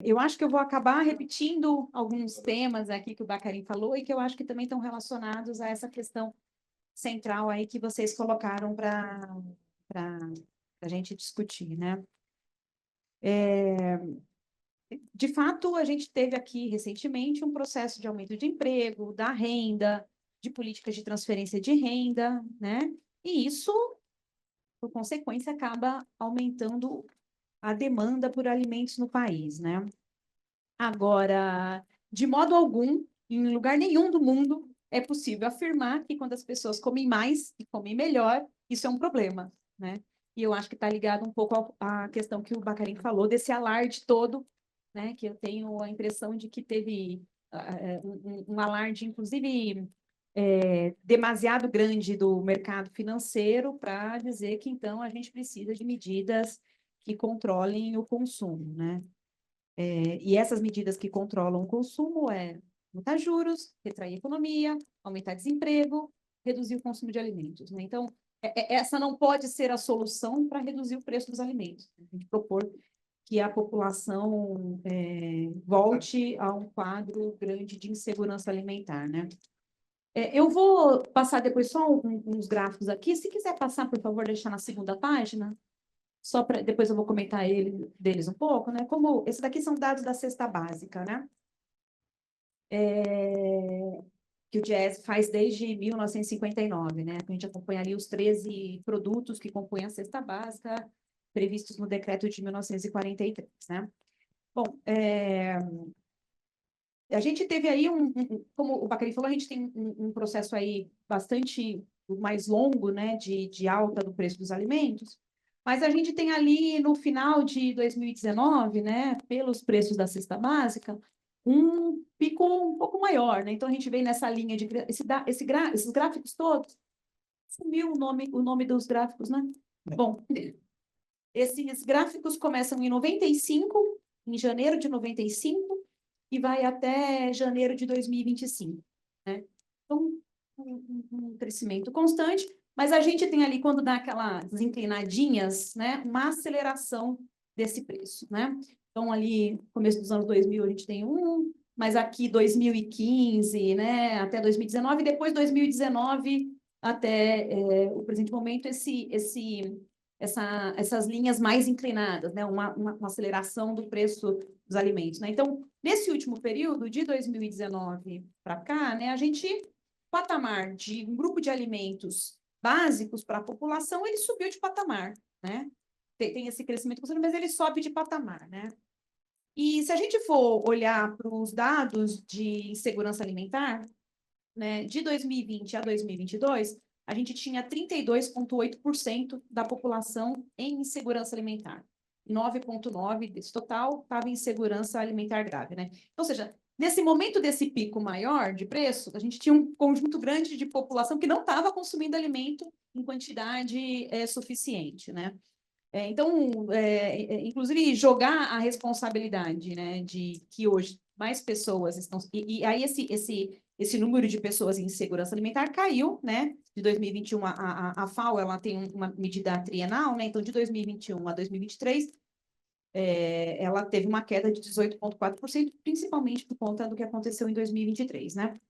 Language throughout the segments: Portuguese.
Eu acho que eu vou acabar repetindo alguns temas aqui que o Bacarin falou e que eu acho que também estão relacionados a essa questão central aí que vocês colocaram para a gente discutir, né? De fato, a gente teve aqui recentemente um processo de aumento de emprego, da renda, de políticas de transferência de renda, né? E isso, por consequência, acaba aumentando a demanda por alimentos no país, né? Agora, de modo algum, em lugar nenhum do mundo, é possível afirmar que quando as pessoas comem mais e comem melhor, isso é um problema, né? E eu acho que está ligado um pouco à questão que o Bacarin falou, desse alarde todo, né? Que eu tenho a impressão de que teve um alarde, inclusive, demasiado grande do mercado financeiro para dizer que, então, a gente precisa de medidas que controlem o consumo, né? E essas medidas que controlam o consumo aumentar juros, retrair a economia, aumentar desemprego, reduzir o consumo de alimentos, né? Então, essa não pode ser a solução para reduzir o preço dos alimentos. A gente propor que a população volte a um quadro grande de insegurança alimentar, né? Eu vou passar depois só uns gráficos aqui. Se quiser passar, por favor, deixar na segunda página, só para depois eu vou comentar deles um pouco, né? Como esses daqui são dados da cesta básica, né? Que o Diese faz desde 1959, né? A gente acompanha ali os 13 produtos que compõem a cesta básica, previstos no decreto de 1943, né? Bom, a gente teve aí como o Bacarin falou, a gente tem um processo aí bastante mais longo, né, de alta do preço dos alimentos, mas a gente tem ali no final de 2019, né, pelos preços da cesta básica, um pico um pouco maior, né? Então a gente vem nessa linha de esses gráficos todos, sumiu o nome dos gráficos, né? Bom, esses gráficos começam em 95, em janeiro de 95, e vai até janeiro de 2025, né? Então, um crescimento constante, mas a gente tem ali, quando dá aquelas inclinadinhas, né, uma aceleração desse preço, né? Então, ali, começo dos anos 2000, a gente tem mas aqui 2015, né, até 2019, e depois 2019 até o presente momento, essas linhas mais inclinadas, né? Uma aceleração do preço dos alimentos, né? Então, nesse último período, de 2019 para cá, né, a gente, patamar de um grupo de alimentos básicos para a população, ele subiu de patamar, né? Tem esse crescimento constante, mas ele sobe de patamar, né? E se a gente for olhar para os dados de insegurança alimentar, né, de 2020 a 2022, a gente tinha 32,8% da população em insegurança alimentar. 9,9% desse total estava em insegurança alimentar grave, né? Ou seja, nesse momento desse pico maior de preço, a gente tinha um conjunto grande de população que não estava consumindo alimento em quantidade suficiente, né? Então, inclusive, jogar a responsabilidade, né, de que hoje mais pessoas estão... E aí esse número de pessoas em insegurança alimentar caiu, né? De 2021, a FAO ela tem uma medida trienal, né? Então, de 2021 a 2023, ela teve uma queda de 18,4%, principalmente por conta do que aconteceu em 2023, né?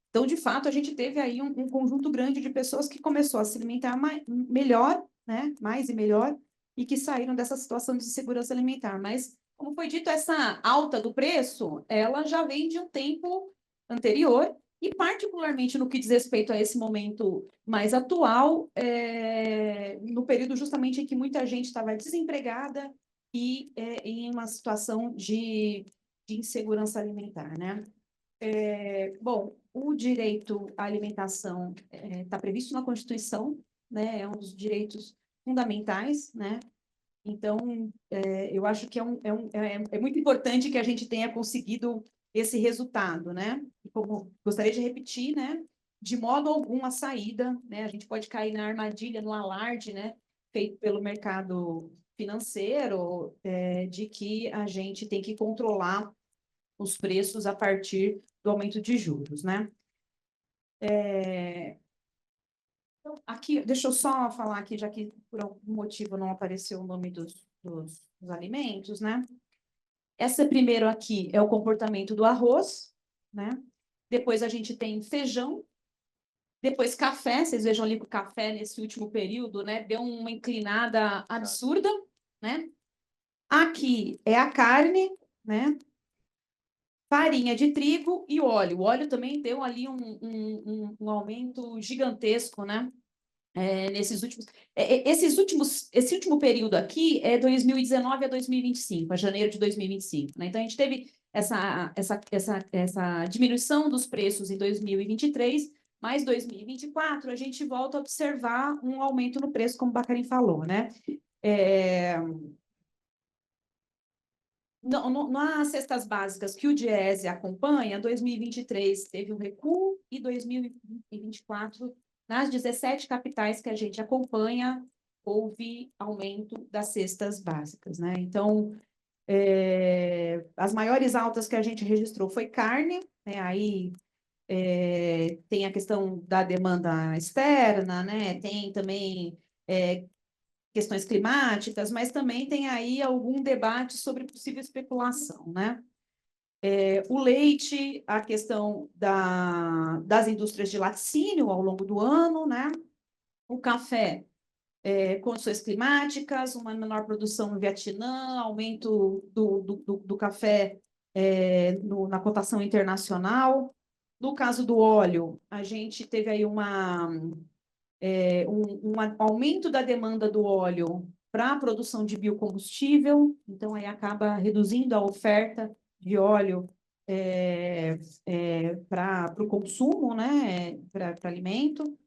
Então, de fato, a gente teve aí um conjunto grande de pessoas que começou a se alimentar melhor, né? Mais e melhor, e que saíram dessa situação de insegurança alimentar. Mas, como foi dito, essa alta do preço, ela já vem de um tempo anterior, e particularmente no que diz respeito a esse momento mais atual, no período justamente em que muita gente estava desempregada e em uma situação de insegurança alimentar, né? Bom, o direito à alimentação está previsto na Constituição, né? É um dos direitos fundamentais, né? Então, eu acho que é muito importante que a gente tenha conseguido esse resultado, né? E como gostaria de repetir, né? De modo algum a saída, né? A gente pode cair na armadilha, no alarde, né? Feito pelo mercado financeiro, de que a gente tem que controlar os preços a partir do aumento de juros, né? Então, aqui, deixa eu só falar aqui, já que por algum motivo não apareceu o nome dos alimentos, né? Essa primeiro aqui é o comportamento do arroz, né? Depois a gente tem feijão, depois café, vocês vejam ali que o café nesse último período, né, deu uma inclinada absurda, né? Aqui é a carne, né? Farinha de trigo e óleo. O óleo também deu ali um aumento gigantesco, né? Esse último período aqui é 2019 a 2025, a janeiro de 2025, né? Então, a gente teve essa diminuição dos preços em 2023, mas 2024 a gente volta a observar um aumento no preço, como o Bacarin falou, né? Nas cestas básicas que o Diese acompanha, 2023 teve um recuo e 2024, nas 17 capitais que a gente acompanha, houve aumento das cestas básicas, né? Então, as maiores altas que a gente registrou foi carne, né? Aí tem a questão da demanda externa, né? Tem também questões climáticas, mas também tem aí algum debate sobre possível especulação, né? O leite, a questão das indústrias de laticínio ao longo do ano, né? O café, condições climáticas, uma menor produção no Vietnã, aumento do café na cotação internacional. No caso do óleo, a gente teve aí um aumento da demanda do óleo para a produção de biocombustível, então aí acaba reduzindo a oferta de óleo para o consumo, né, para alimento.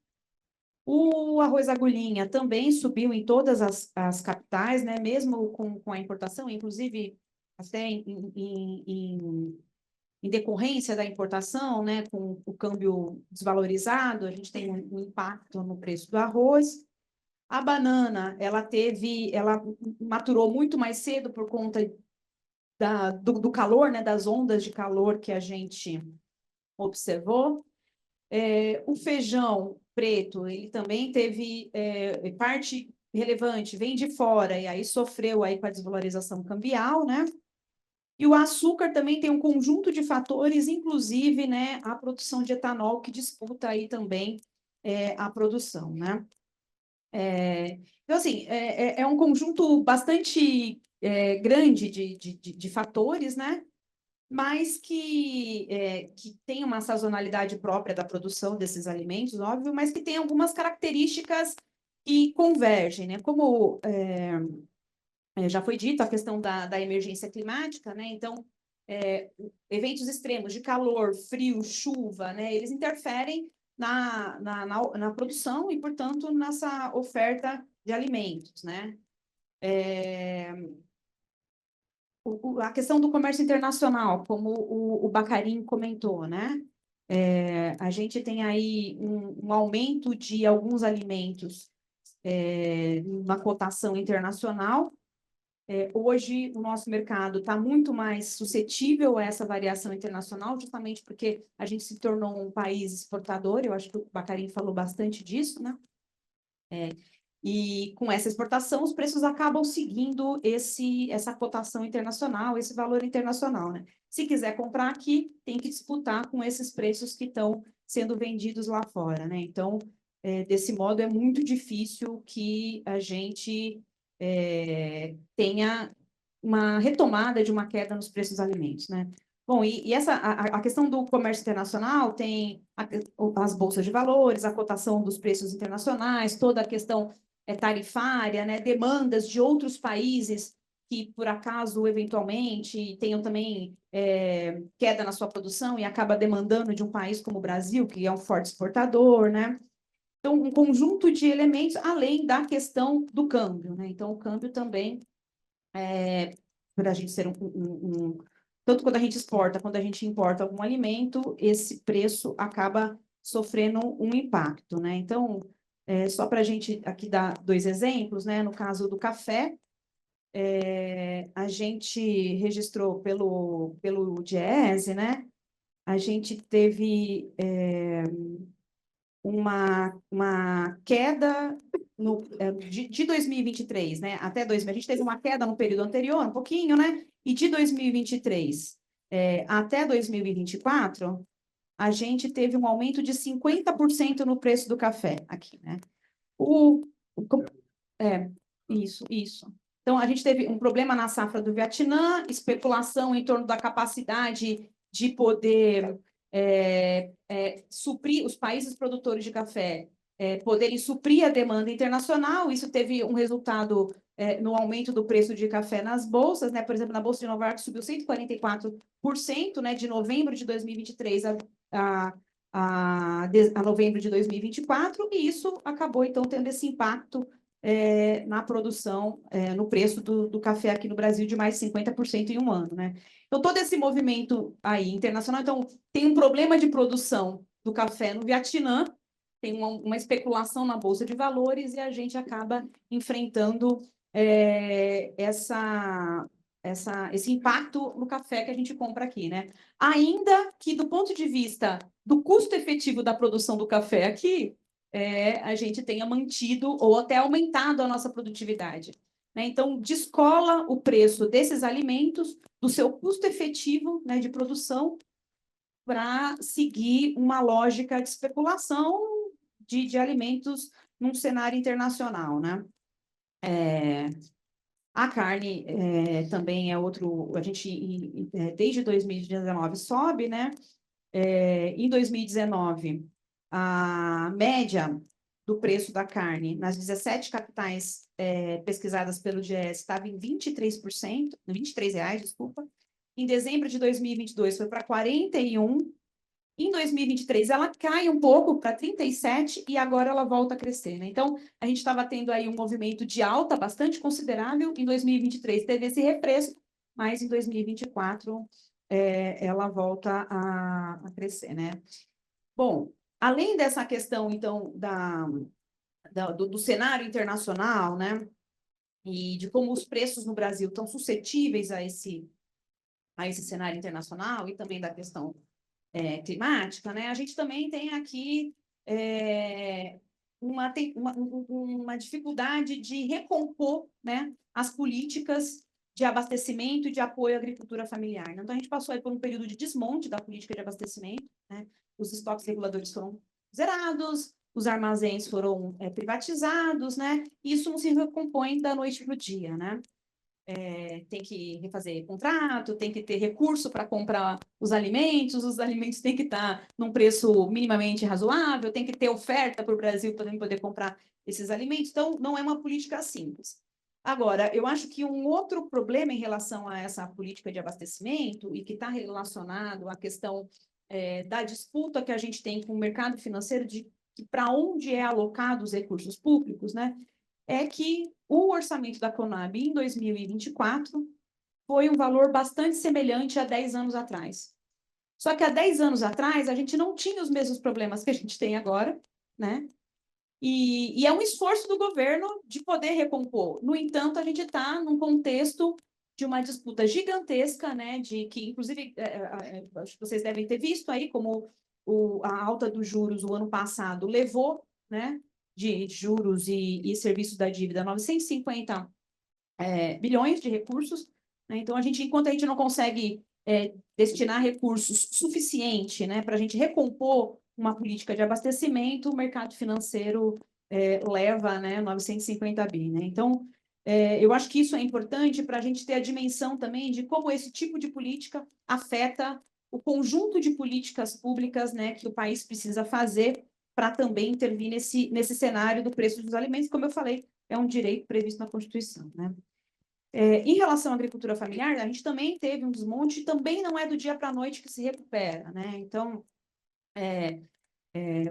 O arroz agulhinha também subiu em todas as capitais, né, mesmo com a importação, inclusive até em decorrência da importação, né, com o câmbio desvalorizado, a gente tem um impacto no preço do arroz. A banana, ela maturou muito mais cedo por conta do calor, né, das ondas de calor que a gente observou. O feijão preto, ele também teve parte relevante, vem de fora, e aí sofreu aí com a desvalorização cambial, né? E o açúcar também tem um conjunto de fatores, inclusive, né, a produção de etanol, que disputa aí também a produção, né? Então, assim, é um conjunto bastante grande de fatores, né? Mas que tem uma sazonalidade própria da produção desses alimentos, óbvio, mas que tem algumas características que convergem, né? Como já foi dito, a questão da emergência climática, né? Então, eventos extremos de calor, frio, chuva, né? Eles interferem na produção e, portanto, nessa oferta de alimentos, né? A questão do comércio internacional, como o Bacarin comentou, né? A gente tem aí um aumento de alguns alimentos na cotação internacional. Hoje, o nosso mercado está muito mais suscetível a essa variação internacional, justamente porque a gente se tornou um país exportador, eu acho que o Bacarin falou bastante disso, né? E com essa exportação, os preços acabam seguindo essa cotação internacional, esse valor internacional, né? Se quiser comprar aqui, tem que disputar com esses preços que estão sendo vendidos lá fora, né? Então, desse modo, é muito difícil que a gente tenha uma retomada de uma queda nos preços dos alimentos, né? Bom, e a questão do comércio internacional tem as bolsas de valores, a cotação dos preços internacionais, toda a questão tarifária, né? Demandas de outros países que, por acaso, eventualmente, tenham também queda na sua produção e acaba demandando de um país como o Brasil, que é um forte exportador, né? Então, um conjunto de elementos, além da questão do câmbio, né? Então, o câmbio também, para a gente ser tanto quando a gente exporta, quando a gente importa algum alimento, esse preço acaba sofrendo um impacto, né? Então, só para a gente aqui dar dois exemplos, né? No caso do café, a gente registrou pelo Diese, né? A gente teve uma queda de 2023, né? Até 2000, a gente teve uma queda no período anterior, um pouquinho, né? E de 2023 até 2024, a gente teve um aumento de 50% no preço do café aqui, né? Isso. Então, a gente teve um problema na safra do Vietnã, especulação em torno da capacidade de poder suprir os países produtores de café, poderem suprir a demanda internacional. Isso teve um resultado no aumento do preço de café nas bolsas, né? Por exemplo, na Bolsa de Nova York subiu 144%, né? De novembro de 2023 a novembro de 2024, e isso acabou, então, tendo esse impacto na produção, no preço do café aqui no Brasil de mais de 50% em um ano, né? Então, todo esse movimento aí internacional, então, tem um problema de produção do café no Vietnã, tem uma especulação na Bolsa de Valores e a gente acaba enfrentando esse impacto no café que a gente compra aqui, né? Ainda que, do ponto de vista do custo efetivo da produção do café aqui, a gente tenha mantido ou até aumentado a nossa produtividade, né? Então, descola o preço desses alimentos do seu custo efetivo, né, de produção para seguir uma lógica de especulação de alimentos num cenário internacional, né? A carne também é outro, a gente desde 2019 sobe, né? Em 2019, a média do preço da carne nas 17 capitais pesquisadas pelo DIEESE estava em 23%, R$ 23, desculpa. Em dezembro de 2022 foi para 41%. Em 2023 ela cai um pouco para 37 e agora ela volta a crescer, né? Então, a gente estava tendo aí um movimento de alta bastante considerável. Em 2023 teve esse refresco, mas em 2024 ela volta a crescer, né? Bom, além dessa questão, então, do cenário internacional, né? E de como os preços no Brasil estão suscetíveis a esse cenário internacional e também da questão climática, né? A gente também tem aqui uma dificuldade de recompor, né, as políticas de abastecimento e de apoio à agricultura familiar. Então, a gente passou aí por um período de desmonte da política de abastecimento, né? Os estoques reguladores foram zerados, os armazéns foram privatizados, né? E isso não se recompõe da noite para o dia, né? Tem que refazer contrato, tem que ter recurso para comprar os alimentos têm que estar num preço minimamente razoável, tem que ter oferta para o Brasil para poder comprar esses alimentos. Então, não é uma política simples. Agora, eu acho que um outro problema em relação a essa política de abastecimento, e que está relacionado à questão da disputa que a gente tem com o mercado financeiro, de para onde é alocado os recursos públicos, né? É que o orçamento da Conab em 2024 foi um valor bastante semelhante a 10 anos atrás. Só que há 10 anos atrás, a gente não tinha os mesmos problemas que a gente tem agora, né? E é um esforço do governo de poder recompor. No entanto, a gente está num contexto de uma disputa gigantesca, né? De que, inclusive, acho que vocês devem ter visto aí como a alta dos juros o ano passado levou, né? De juros e serviços da dívida, 950 bilhões de recursos, né? Então, enquanto a gente não consegue destinar recursos suficiente, né, para a gente recompor uma política de abastecimento, o mercado financeiro leva, né, 950 bi, né? Então, eu acho que isso é importante para a gente ter a dimensão também de como esse tipo de política afeta o conjunto de políticas públicas, né, que o país precisa fazer para também intervir nesse cenário do preço dos alimentos. Como eu falei, é um direito previsto na Constituição, né? Em relação à agricultura familiar, a gente também teve um desmonte, também não é do dia para a noite que se recupera, né? Então,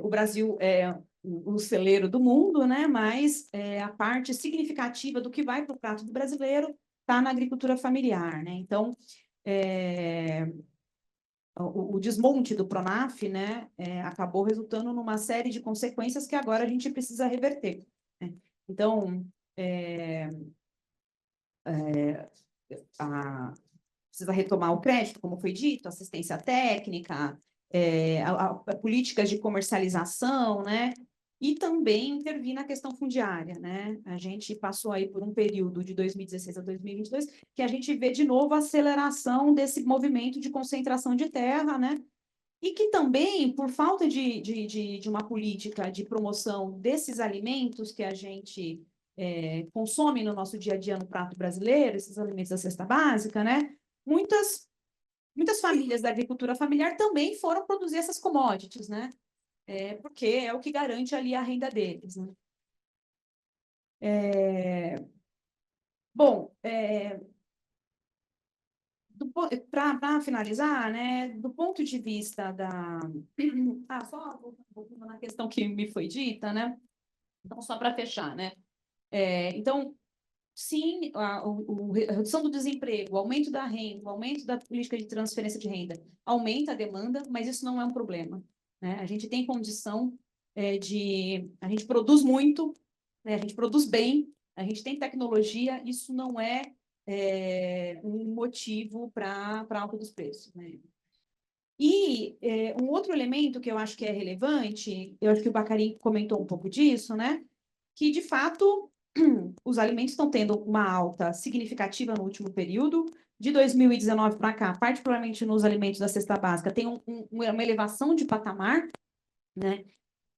o Brasil é o celeiro do mundo, né? Mas a parte significativa do que vai para o prato do brasileiro está na agricultura familiar, né? Então, o desmonte do Pronaf, né, acabou resultando numa série de consequências que agora a gente precisa reverter, né? Então, precisa retomar o crédito, como foi dito, assistência técnica, políticas de comercialização, né? e também intervir na questão fundiária, né? A gente passou aí por um período de 2016 a 2022 que a gente vê de novo a aceleração desse movimento de concentração de terra, né? E que também, por falta de uma política de promoção desses alimentos que a gente consome no nosso dia a dia no prato brasileiro, esses alimentos da cesta básica, né? Muitas famílias da agricultura familiar também foram produzir essas commodities, né? Porque é o que garante ali a renda deles, né? Bom, para finalizar, né, do ponto de vista da... só um pouquinho na questão que me foi dita, né? Então, só para fechar, né? Então, sim, a redução do desemprego, o aumento da renda, o aumento da política de transferência de renda aumenta a demanda, mas isso não é um problema, né? A gente tem condição a gente produz muito, né? A gente produz bem, a gente tem tecnologia, isso não é um motivo para alta dos preços, né? E um outro elemento que eu acho que é relevante, eu acho que o Bacari comentou um pouco disso, né? Que, de fato, os alimentos estão tendo uma alta significativa no último período. De 2019 para cá, particularmente nos alimentos da cesta básica, tem uma elevação de patamar, né?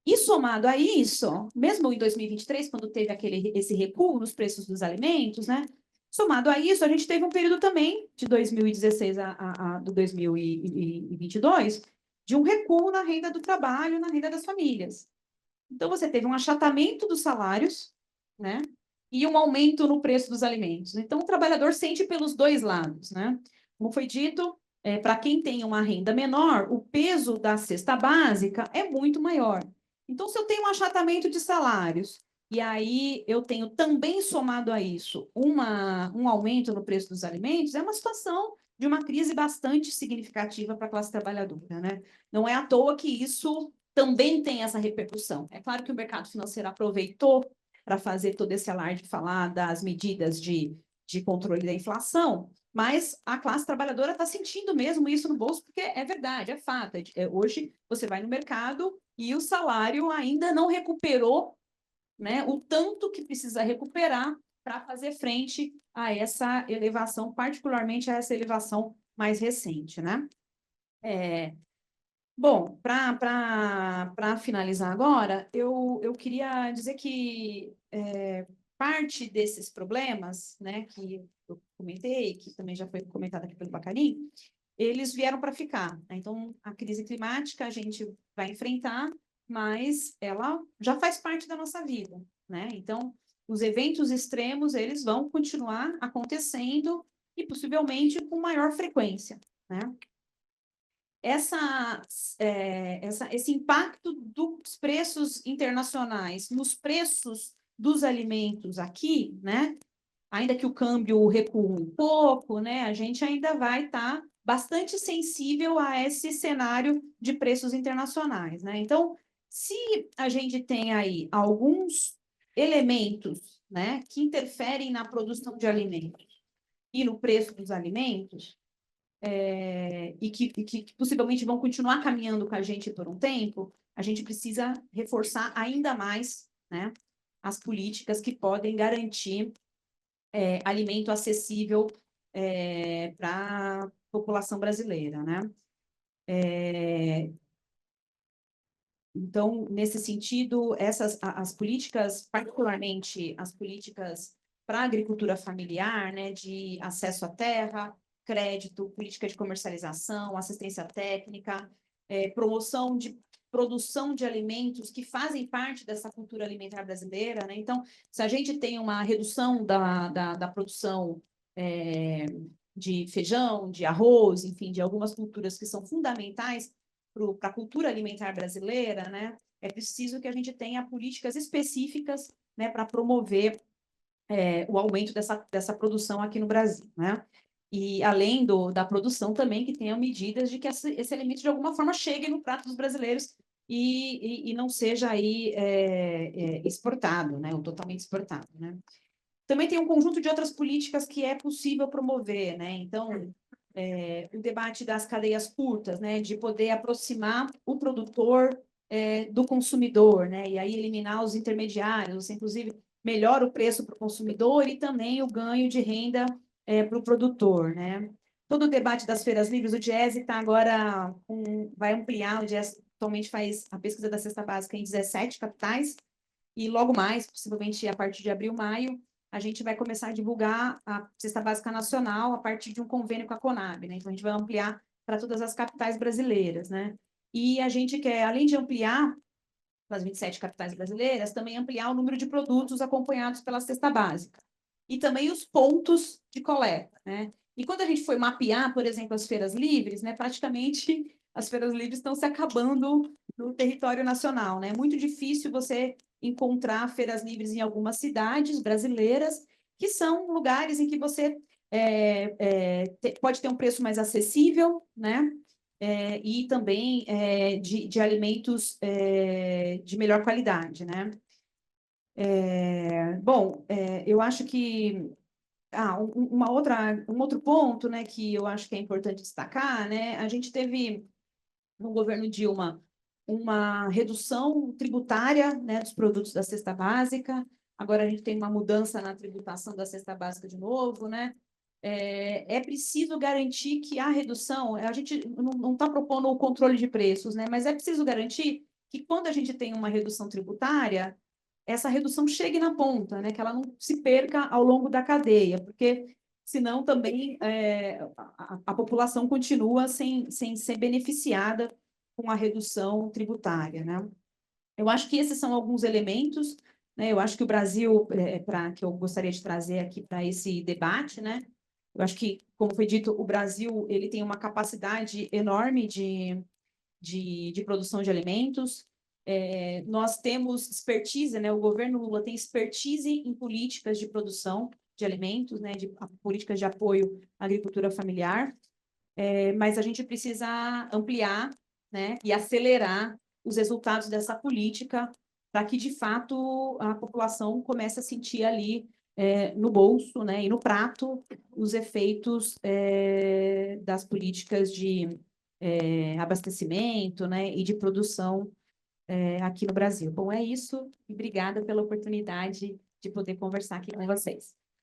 E somado a isso, mesmo em 2023, quando teve esse recuo nos preços dos alimentos, né? Somado a isso, a gente teve um período também, de 2016 a 2022, de um recuo na renda do trabalho, na renda das famílias. Então, você teve um achatamento dos salários, né? E um aumento no preço dos alimentos. Então, o trabalhador sente pelos dois lados, né? Como foi dito, para quem tem uma renda menor, o peso da cesta básica é muito maior. Então, se eu tenho um achatamento de salários, e aí eu tenho também somado a isso um aumento no preço dos alimentos, é uma situação de uma crise bastante significativa para a classe trabalhadora, né? Não é à toa que isso também tem essa repercussão. É claro que o mercado financeiro aproveitou para fazer todo esse alarde, falar das medidas de controle da inflação, mas a classe trabalhadora está sentindo mesmo isso no bolso, porque é verdade, é fato. Hoje você vai no mercado e o salário ainda não recuperou, né, o tanto que precisa recuperar para fazer frente a essa elevação, particularmente a essa elevação mais recente, né? Bom, para finalizar agora, eu queria dizer que parte desses problemas, né, que eu comentei, que também já foi comentado aqui pelo Bacarin, eles vieram para ficar, né? Então, a crise climática a gente vai enfrentar, mas ela já faz parte da nossa vida, né? Então, os eventos extremos, eles vão continuar acontecendo e possivelmente com maior frequência, né? Esse impacto dos preços internacionais nos preços dos alimentos aqui, né? Ainda que o câmbio recue um pouco, né? A gente ainda vai estar bastante sensível a esse cenário de preços internacionais, né? Então, se a gente tem aí alguns elementos, né, que interferem na produção de alimentos e no preço dos alimentos, e que possivelmente vão continuar caminhando com a gente por um tempo, a gente precisa reforçar ainda mais, né, as políticas que podem garantir alimento acessível para a população brasileira, né? Então, nesse sentido, as políticas, particularmente as políticas para a agricultura familiar, né, de acesso à terra, crédito, política de comercialização, assistência técnica, promoção de produção de alimentos que fazem parte dessa cultura alimentar brasileira, né? Então, se a gente tem uma redução da produção de feijão, de arroz, enfim, de algumas culturas que são fundamentais para a cultura alimentar brasileira, né? É preciso que a gente tenha políticas específicas, né, para promover o aumento dessa produção aqui no Brasil, né? E além da produção também que tenham medidas de que esse alimento de alguma forma chegue no prato dos brasileiros e não seja aí exportado, né? Ou totalmente exportado, né? Também tem um conjunto de outras políticas que é possível promover, né? Então, o debate das cadeias curtas, né? De poder aproximar o produtor do consumidor, né? E aí eliminar os intermediários, você, inclusive, melhora o preço para o consumidor e também o ganho de renda para o produtor, né? Todo o debate das feiras livres, o Diese está agora, vai ampliar, o Diese atualmente faz a pesquisa da cesta básica em 17 capitais, e logo mais, possivelmente a partir de abril, maio, a gente vai começar a divulgar a cesta básica nacional a partir de um convênio com a Conab, né? Então, a gente vai ampliar para todas as capitais brasileiras, né? E a gente quer, além de ampliar para as 27 capitais brasileiras, também ampliar o número de produtos acompanhados pela cesta básica. E também os pontos de coleta, né? E quando a gente foi mapear, por exemplo, as feiras livres, né, praticamente as feiras livres estão se acabando no território nacional, né? É muito difícil você encontrar feiras livres em algumas cidades brasileiras, que são lugares em que você pode ter um preço mais acessível, né? E também de alimentos de melhor qualidade, né? Bom, eu acho que um outro ponto, né, que eu acho que é importante destacar, né? A gente teve no governo Dilma uma redução tributária, né, dos produtos da cesta básica. Agora a gente tem uma mudança na tributação da cesta básica de novo, né? É preciso garantir que a redução, a gente não está propondo o controle de preços, né? Mas é preciso garantir que quando a gente tem uma redução tributária, essa redução chegue na ponta, né? Que ela não se perca ao longo da cadeia, porque senão também a população continua sem ser beneficiada com a redução tributária, né? Eu acho que esses são alguns elementos, né? Eu acho que o Brasil, que eu gostaria de trazer aqui para esse debate, né? Eu acho que, como foi dito, o Brasil ele tem uma capacidade enorme de produção de alimentos. Nós temos expertise, né? O governo Lula tem expertise em políticas de produção de alimentos, né? De políticas de apoio à agricultura familiar, mas a gente precisa ampliar, né? E acelerar os resultados dessa política para que, de fato, a população comece a sentir ali no bolso, né? E no prato os efeitos das políticas de abastecimento, né? E de produção aqui no Brasil. Bom, é isso. E obrigada pela oportunidade de poder conversar aqui com vocês.